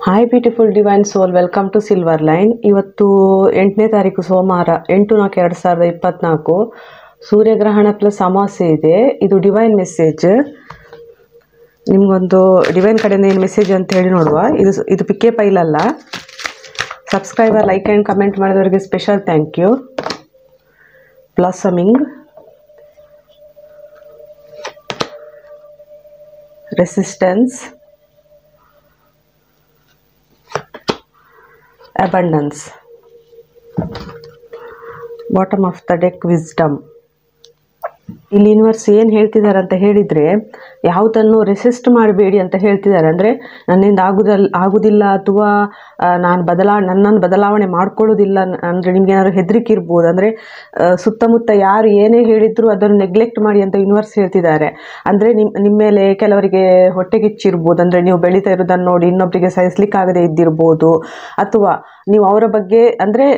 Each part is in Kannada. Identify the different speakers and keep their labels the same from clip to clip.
Speaker 1: Hi beautiful divine soul, welcome to Silver Line. ಇವತ್ತು 8ನೇ ತಾರೀಕು ಸೋಮವಾರ 8/4/2024 ಸೂರ್ಯಗ್ರಹಣ ಪ್ಲಸ್ ಅಮಾವಾಸ್ಯೆ ಇದೆ. ಇದು ಡಿವೈನ್ ಮೆಸೇಜ್. ನಿಮಗೊಂದು ಡಿವೈನ್ ಕಡೆಯಿಂದ ಏನು ಮೆಸೇಜ್ ಅಂತ ಹೇಳಿ ನೋಡುವ. ಇದು ಪಿಕ್ಕೆ ಫೈಲ್ ಅಲ್ಲ. ಸಬ್ಸ್ಕ್ರೈಬರ್, ಲೈಕ್ ಆ್ಯಂಡ್ ಕಮೆಂಟ್ ಮಾಡಿದವರಿಗೆ special thank you. Blossoming, resistance, abundance. Bottom of the deck, wisdom. ಇಲ್ಲಿ ಯೂನಿವರ್ಸ್ ಏನು ಹೇಳ್ತಿದ್ದಾರೆ ಅಂತ ಹೇಳಿದರೆ, ಯಾವುದನ್ನು ರೆಸಿಸ್ಟ್ ಮಾಡಬೇಡಿ ಅಂತ ಹೇಳ್ತಿದ್ದಾರೆ. ಅಂದರೆ ನನ್ನಿಂದ ಆಗುವುದಿಲ್ಲ ಅಥವಾ ನನ್ನನ್ನು ಬದಲಾವಣೆ ಮಾಡ್ಕೊಳ್ಳೋದಿಲ್ಲ ಅಂದರೆ ನಿಮ್ಗೆ ಏನಾದ್ರು ಹೆದರಿಕೆ ಇರ್ಬೋದು. ಅಂದರೆ ಸುತ್ತಮುತ್ತ ಯಾರು ಏನೇ ಹೇಳಿದ್ರು ಅದನ್ನು ನೆಗ್ಲೆಕ್ಟ್ ಮಾಡಿ ಅಂತ ಯೂನಿವರ್ಸ್ ಹೇಳ್ತಿದ್ದಾರೆ. ಅಂದರೆ ನಿಮ್ಮ ಮೇಲೆ ಕೆಲವರಿಗೆ ಹೊಟ್ಟೆಗಿಚ್ಚಿರ್ಬೋದು. ಅಂದರೆ ನೀವು ಬೆಳೀತಾ ಇರೋದನ್ನು ನೋಡಿ ಇನ್ನೊಬ್ಬರಿಗೆ ಸಹಿಸ್ಲಿಕ್ಕಾಗದೇ ಇದ್ದಿರ್ಬೋದು. ಅಥವಾ ನೀವು ಅವರ ಬಗ್ಗೆ ಅಂದರೆ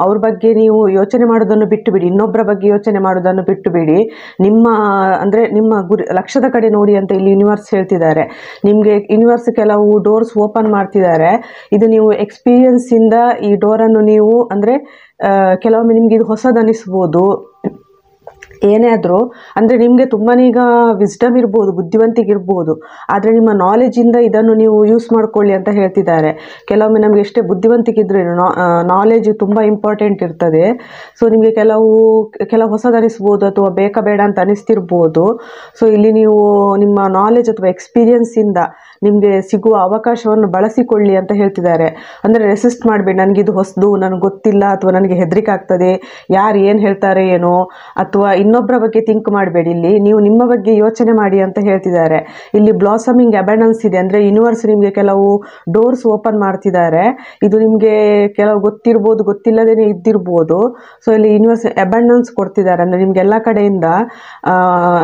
Speaker 1: ಅವ್ರ ಬಗ್ಗೆ ನೀವು ಯೋಚನೆ ಮಾಡೋದನ್ನು ಬಿಟ್ಟು ಬಿಡಿ, ಇನ್ನೊಬ್ಬರ ಬಗ್ಗೆ ಯೋಚನೆ ಮಾಡೋದನ್ನು ಬಿಟ್ಟು ಬಿಡಿ. ನಿಮ್ಮ ಗುರಿ ಲಕ್ಷ್ಯದ ಕಡೆ ನೋಡಿ ಅಂತ ಇಲ್ಲಿ ಯೂನಿವರ್ಸ್ ಹೇಳ್ತಿದ್ದಾರೆ. ನಿಮಗೆ ಯೂನಿವರ್ಸ್ ಕೆಲವು ಡೋರ್ಸ್ ಓಪನ್ ಮಾಡ್ತಿದ್ದಾರೆ. ಇದು ನೀವು ಎಕ್ಸ್ಪೀರಿಯನ್ಸ್ ಇಂದ ಈ ಡೋರನ್ನು ನೀವು ಅಂದರೆ ಕೆಲವೊಮ್ಮೆ ನಿಮ್ಗೆ ಇದು ಹೊಸದನಿಸ್ಬೋದು. ಏನೇ ಆದರೂ ಅಂದರೆ ನಿಮಗೆ ತುಂಬಾ ಈಗ ವಿಸ್ಡಮ್ ಇರ್ಬೋದು, ಬುದ್ಧಿವಂತಿಕೆ ಇರ್ಬೋದು. ಆದರೆ ನಿಮ್ಮ ನಾಲೆಜಿಂದ ಇದನ್ನು ನೀವು ಯೂಸ್ ಮಾಡ್ಕೊಳ್ಳಿ ಅಂತ ಹೇಳ್ತಿದ್ದಾರೆ. ಕೆಲವೊಮ್ಮೆ ನಮಗೆ ಎಷ್ಟೇ ಬುದ್ಧಿವಂತಿಕೆ ಇದ್ರೂ ನಾಲೆಜ್ ತುಂಬ ಇಂಪಾರ್ಟೆಂಟ್ ಇರ್ತದೆ. ಸೊ ನಿಮಗೆ ಕೆಲವು ಹೊಸದನಿಸ್ಬೋದು ಅಥವಾ ಬೇಡ ಅಂತ ಅನಿಸ್ತಿರ್ಬೋದು. ಸೊ ಇಲ್ಲಿ ನೀವು ನಿಮ್ಮ ನಾಲೆಜ್ ಅಥವಾ ಎಕ್ಸ್ಪೀರಿಯನ್ಸಿಂದ ನಿಮಗೆ ಸಿಗುವ ಅವಕಾಶವನ್ನು ಬಳಸಿಕೊಳ್ಳಿ ಅಂತ ಹೇಳ್ತಿದ್ದಾರೆ. ಅಂದರೆ ರೆಸಿಸ್ಟ್ ಮಾಡಬೇಡಿ, ನನಗಿದು ಹೊಸದು, ನನಗೆ ಗೊತ್ತಿಲ್ಲ ಅಥವಾ ನನಗೆ ಹೆದರಿಕೆ ಆಗ್ತದೆ, ಯಾರು ಏನು ಹೇಳ್ತಾರೆ ಏನೋ, ಅಥವಾ ಇನ್ನೊಬ್ಬರ ಬಗ್ಗೆ ಥಿಂಕ್ ಮಾಡಬೇಡಿ. ಇಲ್ಲಿ ನೀವು ನಿಮ್ಮ ಬಗ್ಗೆ ಯೋಚನೆ ಮಾಡಿ ಅಂತ ಹೇಳ್ತಿದ್ದಾರೆ. ಇಲ್ಲಿ ಬ್ಲಾಸಮಿಂಗ್ ಅಬಂಡೆನ್ಸ್ ಇದೆ. ಅಂದರೆ ಯೂನಿವರ್ಸ್ ನಿಮಗೆ ಕೆಲವು ಡೋರ್ಸ್ ಓಪನ್ ಮಾಡ್ತಿದ್ದಾರೆ. ಇದು ನಿಮಗೆ ಕೆಲವು ಗೊತ್ತಿರ್ಬೋದು, ಗೊತ್ತಿಲ್ಲದೇ ಇದ್ದಿರ್ಬೋದು. ಸೊ ಇಲ್ಲಿ ಯೂನಿವರ್ಸ್ ಅಬಂಡೆನ್ಸ್ ಕೊಡ್ತಿದ್ದಾರೆ. ಅಂದರೆ ನಿಮ್ಗೆ ಎಲ್ಲ ಕಡೆಯಿಂದ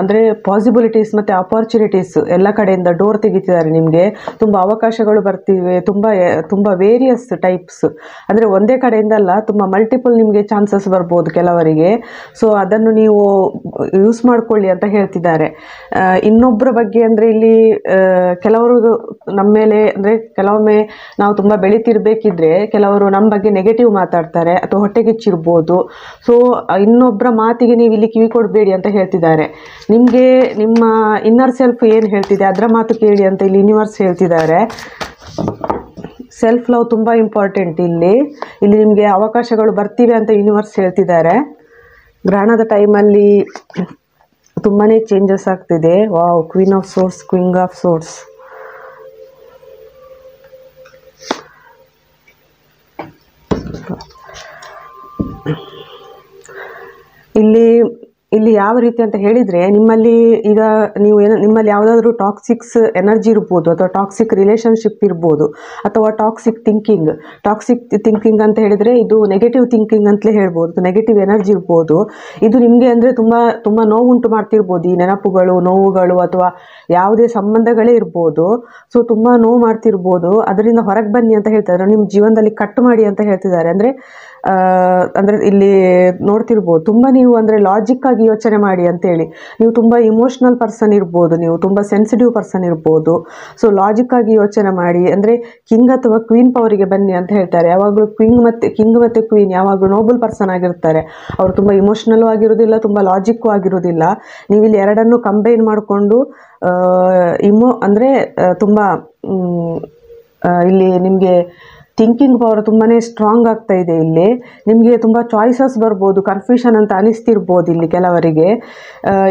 Speaker 1: ಅಂದರೆ ಪಾಸಿಬಿಲಿಟೀಸ್ ಮತ್ತು ಅಪಾರ್ಚುನಿಟೀಸ್ ಎಲ್ಲ ಕಡೆಯಿಂದ ಡೋರ್ ತೆಗಿತಿದ್ದಾರೆ. ನಿಮಗೆ ತುಂಬ ಅವಕಾಶಗಳು ಬರ್ತಿವೆ, ತುಂಬ ವೇರಿಯಸ್ ಟೈಪ್ಸ್. ಅಂದರೆ ಒಂದೇ ಕಡೆಯಿಂದ ಅಲ್ಲ, ತುಂಬ ಮಲ್ಟಿಪಲ್ ನಿಮಗೆ ಚಾನ್ಸಸ್ ಬರ್ಬೋದು ಕೆಲವರಿಗೆ. ಸೊ ಅದನ್ನು ನೀವು ಯೂಸ್ ಮಾಡ್ಕೊಳ್ಳಿ ಅಂತ ಹೇಳ್ತಿದ್ದಾರೆ. ಇನ್ನೊಬ್ಬರ ಬಗ್ಗೆ ಅಂದರೆ ಇಲ್ಲಿ ಕೆಲವರು ನಮ್ಮ ಮೇಲೆ ಅಂದರೆ ಕೆಲವೊಮ್ಮೆ ನಾವು ತುಂಬ ಬೆಳೀತಿರ್ಬೇಕಿದ್ರೆ ಕೆಲವರು ನಮ್ಮ ಬಗ್ಗೆ ನೆಗೆಟಿವ್ ಮಾತಾಡ್ತಾರೆ ಅಥವಾ ಹೊಟ್ಟೆಗಿಚ್ಚಿರ್ಬೋದು. ಸೊ ಇನ್ನೊಬ್ಬರ ಮಾತಿಗೆ ನೀವು ಇಲ್ಲಿ ಕಿವಿ ಕೊಡಬೇಡಿ ಅಂತ ಹೇಳ್ತಿದ್ದಾರೆ. ನಿಮಗೆ ನಿಮ್ಮ ಇನ್ನರ್ ಸೆಲ್ಫ್ ಏನು ಹೇಳ್ತಿದೆ ಅದರ ಮಾತು ಕೇಳಿ ಅಂತ ಇಲ್ಲಿ ಯೂನಿವರ್ಸ್ ಹೇಳ್ತಿದ್ದಾರೆ. ಸೆಲ್ಫ್ ಲವ್ ತುಂಬ ಇಂಪಾರ್ಟೆಂಟ್. ಇಲ್ಲಿ ನಿಮಗೆ ಅವಕಾಶಗಳು ಬರ್ತಿವೆ ಅಂತ ಯೂನಿವರ್ಸ್ ಹೇಳ್ತಿದ್ದಾರೆ. ಗ್ರಹಣದ ಟೈಮಲ್ಲಿ ತುಂಬಾ ಚೇಂಜಸ್ ಆಗ್ತಿದೆ. Wow, queen of swords, Qing of swords. ಇಲ್ಲಿ ಯಾವ ರೀತಿ ಅಂತ ಹೇಳಿದರೆ, ನಿಮ್ಮಲ್ಲಿ ಈಗ ನಿಮ್ಮಲ್ಲಿ ಯಾವುದಾದ್ರೂ ಟಾಕ್ಸಿಕ್ಸ್ ಎನರ್ಜಿ ಇರ್ಬೋದು ಅಥವಾ ಟಾಕ್ಸಿಕ್ ರಿಲೇಷನ್ಶಿಪ್ ಇರ್ಬೋದು ಅಥವಾ ಟಾಕ್ಸಿಕ್ ಥಿಂಕಿಂಗ್ ಅಂತ ಹೇಳಿದರೆ ಇದು ನೆಗೆಟಿವ್ ಥಿಂಕಿಂಗ್ ಅಂತಲೇ ಹೇಳ್ಬೋದು. ನೆಗೆಟಿವ್ ಎನರ್ಜಿ ಇರ್ಬೋದು. ಇದು ನಿಮಗೆ ಅಂದರೆ ತುಂಬ ನೋವುಂಟು ಮಾಡ್ತಿರ್ಬೋದು. ಈ ನೆನಪುಗಳು, ನೋವುಗಳು ಅಥವಾ ಯಾವುದೇ ಸಂಬಂಧಗಳೇ ಇರ್ಬೋದು. ಸೊ ತುಂಬ ನೋವು ಮಾಡ್ತಿರ್ಬೋದು. ಅದರಿಂದ ಹೊರಗೆ ಬನ್ನಿ ಅಂತ ಹೇಳ್ತಾರೆ. ನಿಮ್ಮ ಜೀವನದಲ್ಲಿ ಕಟ್ ಮಾಡಿ ಅಂತ ಹೇಳ್ತಿದ್ದಾರೆ. ಅಂದರೆ ಇಲ್ಲಿ ನೋಡ್ತಿರ್ಬೋದು, ತುಂಬ ನೀವು ಅಂದರೆ ಲಾಜಿಕ್ ಆಗಿ ಯೋಚನೆ ಮಾಡಿ ಅಂತೇಳಿ. ನೀವು ತುಂಬ ಇಮೋಷ್ನಲ್ ಪರ್ಸನ್ ಇರ್ಬೋದು, ನೀವು ತುಂಬ ಸೆನ್ಸಿಟಿವ್ ಪರ್ಸನ್ ಇರ್ಬೋದು. ಸೊ ಲಾಜಿಕ್ ಆಗಿ ಯೋಚನೆ ಮಾಡಿ. ಅಂದರೆ ಕಿಂಗ್ ಅಥವಾ ಕ್ವೀನ್ ಪವರಿಗೆ ಬನ್ನಿ ಅಂತ ಹೇಳ್ತಾರೆ. ಯಾವಾಗಲೂ ಕಿಂಗ್ ಮತ್ತು ಕ್ವೀನ್ ಯಾವಾಗಲೂ ನೋಬಲ್ ಪರ್ಸನ್ ಆಗಿರ್ತಾರೆ. ಅವರು ತುಂಬ ಇಮೋಷ್ನಲ್ಲೂ ಆಗಿರೋದಿಲ್ಲ, ತುಂಬ ಲಾಜಿಕ್ಕೂ ಆಗಿರೋದಿಲ್ಲ. ನೀವು ಇಲ್ಲಿ ಎರಡನ್ನೂ ಕಂಬೈನ್ ಮಾಡಿಕೊಂಡು ಅಂದರೆ ತುಂಬ ಇಲ್ಲಿ ನಿಮಗೆ ಥಿಂಕಿಂಗ್ ಪವರ್ ತುಂಬಾ ಸ್ಟ್ರಾಂಗ್ ಆಗ್ತಾ ಇದೆ. ಇಲ್ಲಿ ನಿಮಗೆ ತುಂಬ ಚಾಯ್ಸಸ್ ಬರ್ಬೋದು, ಕನ್ಫ್ಯೂಷನ್ ಅಂತ ಅನಿಸ್ತಿರ್ಬೋದು ಇಲ್ಲಿ ಕೆಲವರಿಗೆ.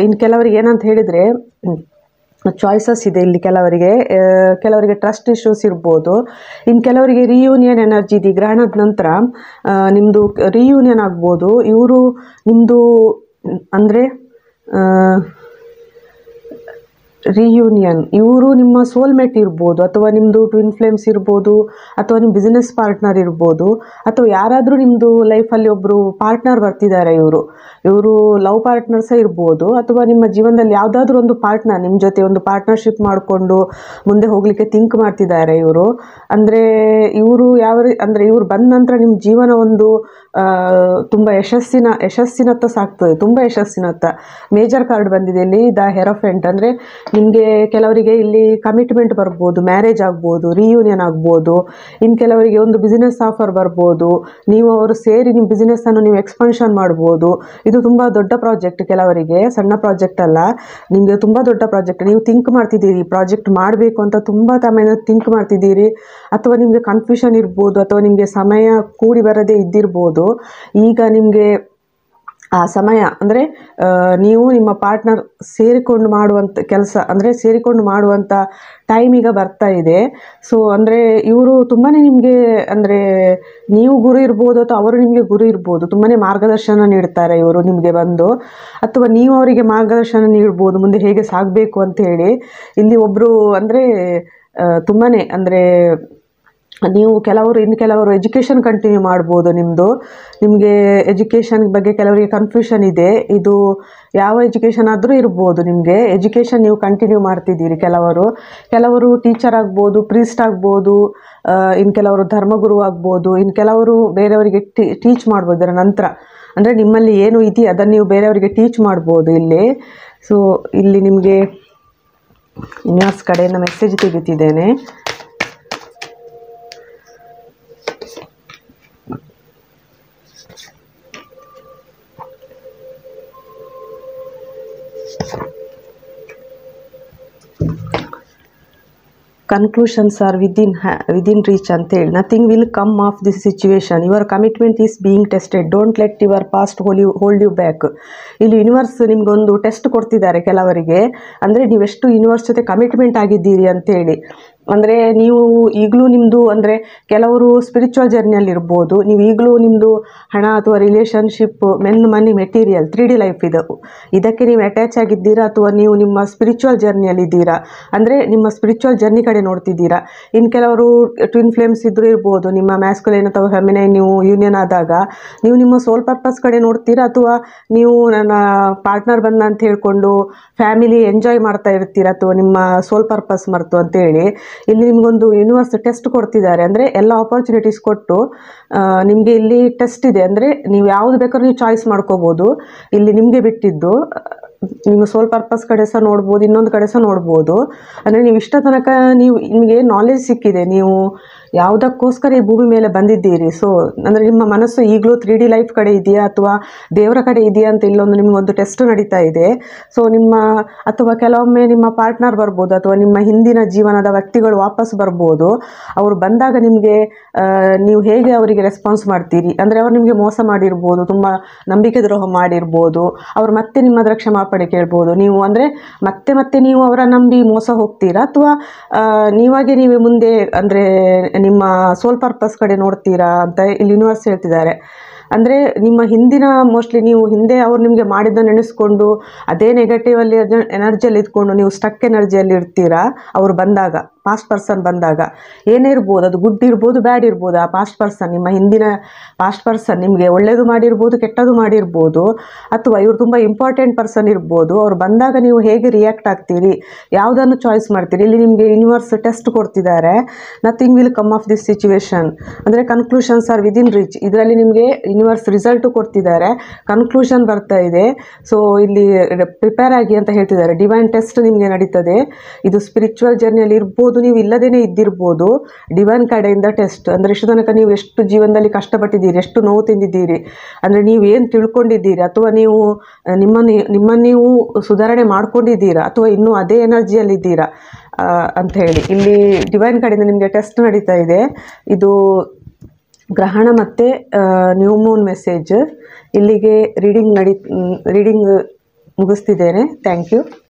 Speaker 1: ಇನ್ನು ಕೆಲವರಿಗೆ ಏನಂತ ಹೇಳಿದರೆ ಚಾಯ್ಸಸ್ ಇದೆ ಇಲ್ಲಿ ಕೆಲವರಿಗೆ ಟ್ರಸ್ಟ್ ಇಶ್ಯೂಸ್ ಇರ್ಬೋದು. ಇನ್ನು ಕೆಲವರಿಗೆ ರಿಯೂನಿಯನ್ ಎನರ್ಜಿ ಇದೆ. ಗ್ರಹಣದ ನಂತರ ನಿಮ್ಮದು ರಿಯೂನಿಯನ್ ಆಗ್ಬೋದು. ನಿಮ್ಮದು ಅಂದರೆ ರಿಯೂನಿಯನ್, ಇವರು ನಿಮ್ಮ ಸೋಲ್ಮೇಟ್ ಇರ್ಬೋದು ಅಥವಾ ನಿಮ್ಮದು ಟ್ವಿನ್ ಫ್ಲೇಮ್ಸ್ ಇರ್ಬೋದು ಅಥವಾ ನಿಮ್ಮ ಬಿಸ್ನೆಸ್ ಪಾರ್ಟ್ನರ್ ಇರ್ಬೋದು ಅಥವಾ ಯಾರಾದರೂ ನಿಮ್ಮದು ಲೈಫಲ್ಲಿ ಒಬ್ಬರು ಪಾರ್ಟ್ನರ್ ಬರ್ತಿದ್ದಾರೆ. ಇವರು ಲವ್ ಪಾರ್ಟ್ನರ್ಸೇ ಇರ್ಬೋದು ಅಥವಾ ನಿಮ್ಮ ಜೀವನದಲ್ಲಿ ಯಾವುದಾದ್ರೂ ಒಂದು ಪಾರ್ಟ್ನರ್ ನಿಮ್ಮ ಜೊತೆ ಒಂದು ಪಾರ್ಟ್ನರ್ಶಿಪ್ ಮಾಡಿಕೊಂಡು ಮುಂದೆ ಹೋಗಲಿಕ್ಕೆ ಥಿಂಕ್ ಮಾಡ್ತಿದ್ದಾರೆ ಇವರು. ಅಂದರೆ ಇವರು ಬಂದ ನಂತರ ನಿಮ್ಮ ಜೀವನ ಒಂದು ತುಂಬ ಯಶಸ್ಸಿನತ್ತ ಸಾಗ್ತದೆ, ತುಂಬ ಯಶಸ್ಸಿನತ್ತ. ಮೇಜರ್ ಕಾರ್ಡ್ ಬಂದಿದೆ ಇಲ್ಲಿ, ದ ಹೆರೋಫೆಂಟ್. ಅಂದರೆ ನಿಮಗೆ ಕೆಲವರಿಗೆ ಇಲ್ಲಿ ಕಮಿಟ್ಮೆಂಟ್ ಬರ್ಬೋದು, ಮ್ಯಾರೇಜ್ ಆಗ್ಬೋದು, ರಿಯೂನಿಯನ್ ಆಗ್ಬೋದು. ಇನ್ನು ಕೆಲವರಿಗೆ ಒಂದು ಬಿಸ್ನೆಸ್ ಆಫರ್ ಬರ್ಬೋದು, ನೀವು ಅವರು ಸೇರಿ ನಿಮ್ಮ ಬಿಸ್ನೆಸ್ಸನ್ನು ನೀವು ಎಕ್ಸ್ಪಾನ್ಷನ್ ಮಾಡ್ಬೋದು. ಇದು ತುಂಬ ದೊಡ್ಡ ಪ್ರಾಜೆಕ್ಟ್, ಕೆಲವರಿಗೆ ಸಣ್ಣ ಪ್ರಾಜೆಕ್ಟ್ ಅಲ್ಲ, ನಿಮಗೆ ತುಂಬ ದೊಡ್ಡ ಪ್ರಾಜೆಕ್ಟ್. ನೀವು ಥಿಂಕ್ ಮಾಡ್ತಿದ್ದೀರಿ ಪ್ರಾಜೆಕ್ಟ್ ಮಾಡಬೇಕು ಅಂತ, ತುಂಬ ಸಮಯ ಥಿಂಕ್ ಮಾಡ್ತಿದ್ದೀರಿ, ಅಥವಾ ನಿಮಗೆ ಕನ್ಫ್ಯೂಷನ್ ಇರ್ಬೋದು, ಅಥವಾ ನಿಮಗೆ ಸಮಯ ಕೂಡಿ ಬರದೇ ಇದ್ದಿರ್ಬೋದು. ಈಗ ನಿಮಗೆ ಆ ಸಮಯ ಅಂದರೆ ನೀವು ನಿಮ್ಮ ಪಾರ್ಟ್ನರ್ ಸೇರಿಕೊಂಡು ಮಾಡುವಂಥ ಕೆಲಸ, ಅಂದರೆ ಸೇರಿಕೊಂಡು ಮಾಡುವಂಥ ಟೈಮ್ ಈಗ ಬರ್ತಾ ಇದೆ. ಸೊ ಅಂದರೆ ಇವರು ತುಂಬಾ ನಿಮಗೆ, ಅಂದರೆ ನೀವು ಗುರು ಇರ್ಬೋದು ಅಥವಾ ಅವರು ನಿಮಗೆ ಗುರು ಇರ್ಬೋದು, ತುಂಬಾ ಮಾರ್ಗದರ್ಶನ ನೀಡ್ತಾರೆ ಇವರು ನಿಮಗೆ ಬಂದು, ಅಥವಾ ನೀವು ಅವರಿಗೆ ಮಾರ್ಗದರ್ಶನ ನೀಡ್ಬೋದು ಮುಂದೆ ಹೇಗೆ ಸಾಗಬೇಕು ಅಂತ ಹೇಳಿ. ಇಲ್ಲಿ ಒಬ್ಬರು ಅಂದರೆ ತುಂಬಾ ಅಂದರೆ ನೀವು ಇನ್ನು ಕೆಲವರು ಎಜುಕೇಷನ್ ಕಂಟಿನ್ಯೂ ಮಾಡ್ಬೋದು. ನಿಮಗೆ ಎಜುಕೇಷನ್ ಬಗ್ಗೆ ಕೆಲವರಿಗೆ ಕನ್ಫ್ಯೂಷನ್ ಇದೆ. ಇದು ಯಾವ ಎಜುಕೇಷನ್ ಆದರೂ ಇರ್ಬೋದು, ನಿಮಗೆ ಎಜುಕೇಷನ್ ನೀವು ಕಂಟಿನ್ಯೂ ಮಾಡ್ತಿದ್ದೀರಿ. ಕೆಲವರು ಟೀಚರ್ ಆಗ್ಬೋದು, ಪ್ರೀಸ್ಟ್ ಆಗ್ಬೋದು, ಇನ್ನು ಕೆಲವರು ಧರ್ಮಗುರು ಆಗ್ಬೋದು, ಇನ್ನು ಕೆಲವರು ಬೇರೆಯವರಿಗೆ ಟೀಚ್ ಮಾಡ್ಬೋದು. ಇದರ ನಂತರ ಅಂದರೆ ನಿಮ್ಮಲ್ಲಿ ಏನು ಇದೆಯೋ ಅದನ್ನು ನೀವು ಬೇರೆಯವರಿಗೆ ಟೀಚ್ ಮಾಡ್ಬೋದು ಇಲ್ಲಿ. ಸೊ ಇಲ್ಲಿ ನಿಮಗೆ ಯೂನಿವರ್ಸ್ ಕಡೆಯಿಂದ ಮೆಸೇಜ್ ತೆಗಿತಿದ್ದೇನೆ. Conclusions are within reach ಅಂತ ಹೇಳಿ. Nothing will come of this situation. Your commitment is being tested. Don't let your past hold you back. ಇಲ್ಲಿ ಯೂನಿವರ್ಸ್ ನಿಮ್ಗೊಂದು ಟೆಸ್ಟ್ ಕೊಡ್ತಿದ್ದಾರೆ ಕೆಲವರಿಗೆ, ಅಂದರೆ ನೀವೆಷ್ಟು ಯೂನಿವರ್ಸ್ ಜೊತೆ ಕಮಿಟ್ಮೆಂಟ್ ಆಗಿದ್ದೀರಿ ಅಂತೇಳಿ. ಅಂದರೆ ನೀವು ಈಗಲೂ ನಿಮ್ಮದು, ಅಂದರೆ ಕೆಲವರು ಸ್ಪಿರಿಚುವಲ್ ಜರ್ನಿಯಲ್ಲಿ ಇರ್ಬೋದು, ನೀವು ಈಗಲೂ ನಿಮ್ಮದು ಹಣ ಅಥವಾ ರಿಲೇಷನ್ಶಿಪ್, ಮನಿ, ಮೆಟೀರಿಯಲ್, 3D ಲೈಫ್ ಇದಕ್ಕೆ ನೀವು ಅಟ್ಯಾಚ್ ಆಗಿದ್ದೀರಾ, ಅಥವಾ ನೀವು ನಿಮ್ಮ ಸ್ಪಿರಿಚುವಲ್ ಜರ್ನಿಯಲ್ಲಿದ್ದೀರಾ, ಅಂದರೆ ನಿಮ್ಮ ಸ್ಪಿರಿಚುವಲ್ ಜರ್ನಿ ಕಡೆ ನೋಡ್ತಿದ್ದೀರಾ. ಇನ್ನು ಕೆಲವರು ಟ್ವಿನ್ ಫ್ಲೇಮ್ಸ್ ಇದ್ರೂ ಇರ್ಬೋದು, ನಿಮ್ಮ ಮ್ಯಾಸ್ಕುಲೈನ್ ಅಥವಾ ಫೆಮಿನೈನ್ ನೀವು ಯೂನಿಯನ್ ಆದಾಗ ನೀವು ನಿಮ್ಮ ಸೋಲ್ ಪರ್ಪಸ್ ಕಡೆ ನೋಡ್ತೀರಾ, ಅಥವಾ ನೀವು ನನ್ನ ಪಾರ್ಟ್ನರ್ ಬಂದ ಅಂತ ಹೇಳ್ಕೊಂಡು ಫ್ಯಾಮಿಲಿ ಎಂಜಾಯ್ ಮಾಡ್ತಾ ಇರ್ತೀರಾ, ಅಥವಾ ನಿಮ್ಮ ಸೋಲ್ ಪರ್ಪಸ್ ಮರೆತು ಅಂತೇಳಿ. ಇಲ್ಲಿ ನಿಮಗೊಂದು ಯೂನಿವರ್ಸ್ ಟೆಸ್ಟ್ ಕೊಡ್ತಿದ್ದಾರೆ, ಅಂದರೆ ಎಲ್ಲ ಆಪರ್ಚುನಿಟೀಸ್ ಕೊಟ್ಟು ನಿಮಗೆ ಇಲ್ಲಿ ಟೆಸ್ಟ್ ಇದೆ. ಅಂದರೆ ನೀವು ಯಾವುದು ಬೇಕಾದ್ರೂ ನೀವು ಚಾಯ್ಸ್ ಮಾಡ್ಕೋಬೋದು. ಇಲ್ಲಿ ನಿಮಗೆ ಬಿಟ್ಟಿದ್ದು, ನಿಮ್ಮ ಸೋಲ್ ಪರ್ಪಸ್ ಕಡೆ ಸಹ ನೋಡ್ಬೋದು, ಇನ್ನೊಂದು ಕಡೆ ಸಹ ನೋಡ್ಬೋದು. ಅಂದರೆ ನೀವು ಇಷ್ಟ ತನಕ ನಿಮಗೆ ನಾಲೆಜ್ ಸಿಕ್ಕಿದೆ, ನೀವು ಯಾವುದಕ್ಕೋಸ್ಕರ ಈ ಭೂಮಿ ಮೇಲೆ ಬಂದಿದ್ದೀರಿ. ಸೊ ಅಂದರೆ ನಿಮ್ಮ ಮನಸ್ಸು ಈಗಲೂ 3D ಲೈಫ್ ಕಡೆ ಇದೆಯಾ ಅಥವಾ ದೇವರ ಕಡೆ ಇದೆಯಾ ಅಂತ ಇಲ್ಲೊಂದು ನಿಮಗೊಂದು ಟೆಸ್ಟ್ ನಡೀತಾ ಇದೆ. ಸೊ ಅಥವಾ ಕೆಲವೊಮ್ಮೆ ನಿಮ್ಮ ಪಾರ್ಟ್ನರ್ ಬರ್ಬೋದು, ಅಥವಾ ನಿಮ್ಮ ಹಿಂದಿನ ಜೀವನದ ವ್ಯಕ್ತಿಗಳು ವಾಪಸ್ ಬರ್ಬೋದು. ಅವರು ಬಂದಾಗ ನಿಮಗೆ ನೀವು ಹೇಗೆ ಅವರಿಗೆ ರೆಸ್ಪಾನ್ಸ್ ಮಾಡ್ತೀರಿ, ಅಂದರೆ ಅವರು ನಿಮಗೆ ಮೋಸ ಮಾಡಿರ್ಬೋದು, ತುಂಬ ನಂಬಿಕೆ ದ್ರೋಹ ಮಾಡಿರ್ಬೋದು, ಅವರು ಮತ್ತೆ ನಿಮ್ಮ ಹತ್ರ ಕ್ಷಮಾಪಣೆ ಕೇಳ್ಬೋದು. ನೀವು ಅಂದರೆ ಮತ್ತೆ ನೀವು ಅವರ ನಂಬಿ ಮೋಸ ಹೋಗ್ತೀರಾ, ಅಥವಾ ನೀವೇ ಮುಂದೆ ಅಂದರೆ ನಿಮ್ಮ ಸೋಲ್ ಪರ್ಪಸ್ ಕಡೆ ನೋಡ್ತೀರಾ ಅಂತ ಇಲ್ಲಿ ಯೂನಿವರ್ಸ್ ಹೇಳ್ತಿದ್ದಾರೆ. ಅಂದರೆ ನಿಮ್ಮ ಹಿಂದಿನ ಮೋಸ್ಟ್ಲಿ ನೀವು ಹಿಂದೆ ಅವ್ರು ನಿಮಗೆ ಮಾಡಿದ್ದನ್ನು ನೆನೆಸ್ಕೊಂಡು ಅದೇ ನೆಗೆಟಿವಲ್ಲಿ ಎನರ್ಜಿಯಲ್ಲಿ ಇದ್ಕೊಂಡು ನೀವು ಸ್ಟಕ್ ಎನರ್ಜಿಯಲ್ಲಿ ಇರ್ತೀರಾ. ಅವರು ಬಂದಾಗ, ಪಾಸ್ಟ್ ಪರ್ಸನ್ ಬಂದಾಗ ಏನೇ ಇರ್ಬೋದು, ಅದು ಗುಡ್ ಇರ್ಬೋದು, ಬ್ಯಾಡ್ ಇರ್ಬೋದು. ಆ ಪಾಸ್ಟ್ ಪರ್ಸನ್, ನಿಮ್ಮ ಹಿಂದಿನ ಪಾಸ್ಟ್ ಪರ್ಸನ್ ನಿಮಗೆ ಒಳ್ಳೆಯದು ಮಾಡಿರ್ಬೋದು, ಕೆಟ್ಟದ್ದು ಮಾಡಿರ್ಬೋದು, ಅಥವಾ ಇವರು ತುಂಬ ಇಂಪಾರ್ಟೆಂಟ್ ಪರ್ಸನ್ ಇರ್ಬೋದು. ಅವ್ರು ಬಂದಾಗ ನೀವು ಹೇಗೆ ರಿಯಾಕ್ಟ್ ಆಗ್ತೀರಿ, ಯಾವುದನ್ನು ಚಾಯ್ಸ್ ಮಾಡ್ತೀರಿ, ಇಲ್ಲಿ ನಿಮಗೆ ಯೂನಿವರ್ಸ್ ಟೆಸ್ಟ್ ಕೊಡ್ತಿದ್ದಾರೆ. Nothing will come of this situation, ಅಂದರೆ ಕನ್ಕ್ಲೂಷನ್ಸ್ ಆರ್ ವಿದಿನ್ ರೀಚ್. ಇದರಲ್ಲಿ ನಿಮಗೆ ಯೂನಿವರ್ಸ್ ರಿಸಲ್ಟು ಕೊಡ್ತಿದ್ದಾರೆ, ಕನ್ಕ್ಲೂಷನ್ ಬರ್ತಾ ಇದೆ. ಸೊ ಇಲ್ಲಿ ಪ್ರಿಪೇರ್ ಆಗಿ ಅಂತ ಹೇಳ್ತಿದ್ದಾರೆ. ಡಿವೈನ್ ಟೆಸ್ಟ್ ನಿಮಗೆ ನಡೀತದೆ. ಇದು ಸ್ಪಿರಿಚುವಲ್ ಜರ್ನಿಯಲ್ಲಿ ಇರ್ಬೋದು, ನೀವು ಇಲ್ಲದೇನೆ ಇದ್ದಿರ್ಬೋದು. ಡಿವೈನ್ ಕಡೆಯಿಂದ ಟೆಸ್ಟ್, ಅಂದರೆ ಇಷ್ಟು ತನಕ ನೀವು ಎಷ್ಟು ಜೀವನದಲ್ಲಿ ಕಷ್ಟಪಟ್ಟಿದ್ದೀರಿ, ಎಷ್ಟು ನೋವು ತಿಂದಿದ್ದೀರಿ, ಅಂದರೆ ನೀವು ಏನು ತಿಳ್ಕೊಂಡಿದ್ದೀರಿ, ಅಥವಾ ನೀವು ನಿಮ್ಮನ್ನು ನೀವು ಸುಧಾರಣೆ ಮಾಡ್ಕೊಂಡಿದ್ದೀರಾ, ಅಥವಾ ಇನ್ನೂ ಅದೇ ಎನರ್ಜಿಯಲ್ಲಿದ್ದೀರಾ ಅಂತ ಹೇಳಿ ಇಲ್ಲಿ ಡಿವೈನ್ ಕಡೆಯಿಂದ ನಿಮಗೆ ಟೆಸ್ಟ್ ನಡೀತಾ ಇದೆ. ಇದು ಗ್ರಹಣ ಮತ್ತು ನ್ಯೂ ಮೂನ್ ಮೆಸೇಜ್. ಇಲ್ಲಿಗೆ ರೀಡಿಂಗ್ ಮುಗಿಸ್ತಿದ್ದೇನೆ. Thank you.